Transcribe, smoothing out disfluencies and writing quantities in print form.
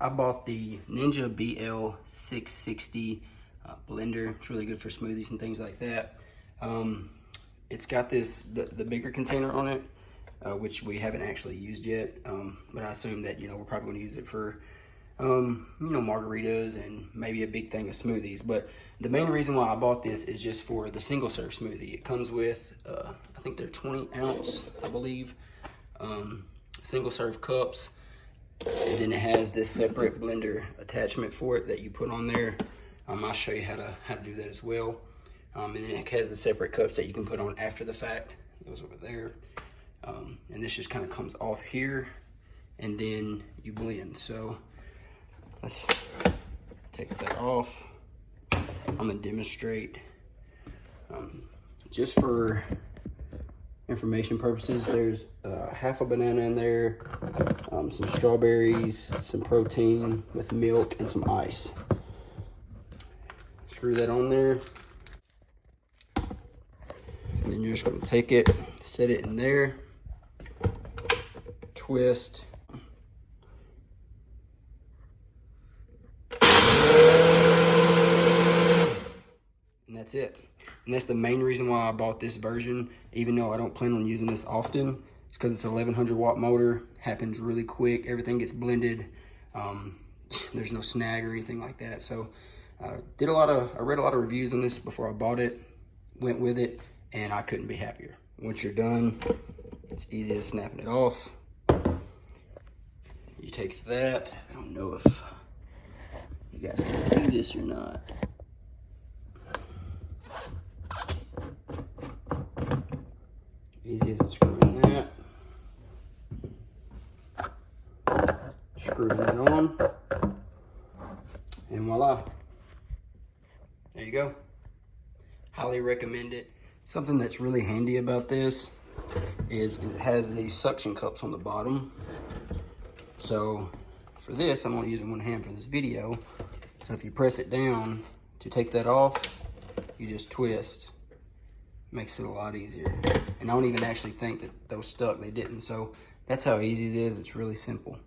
I bought the Ninja BL660 blender. It's really good for smoothies and things like that. It's got the bigger container on it, which we haven't actually used yet, but I assume that, we're probably going to use it for, margaritas and maybe a big thing of smoothies. But the main reason why I bought this is just for the single serve smoothie. It comes with, I think they're 20 ounce, I believe, single serve cups. And then it has this separate blender attachment for it that you put on there. I'll show you how to do that as well. And then it has the separate cups that you can put on after the fact. It goes over there. And this just kind of comes off here, and then you blend. So let's take that off. I'm gonna demonstrate. Just for information purposes, there's half a banana in there, some strawberries, some protein with milk, and some ice. Screw that on there. And then you're just going to take it, set it in there, twist. And that's it. And that's the main reason why I bought this version, even though I don't plan on using this often. It's because it's an 1100 watt motor, happens really quick, everything gets blended. There's no snag or anything like that. So I read a lot of reviews on this before I bought it, went with it, and I couldn't be happier. Once you're done, it's easy as snapping it off. You take that. I don't know if you guys can see this or not. Easy as unscrewing that. Screwing it on. And voila. There you go. Highly recommend it. Something that's really handy about this is it has these suction cups on the bottom. So for this, I'm only using one hand for this video. So if you press it down to take that off, you just twist. Makes it a lot easier. And I don't even actually think that those stuck. They didn't. So that's how easy it is. It's really simple.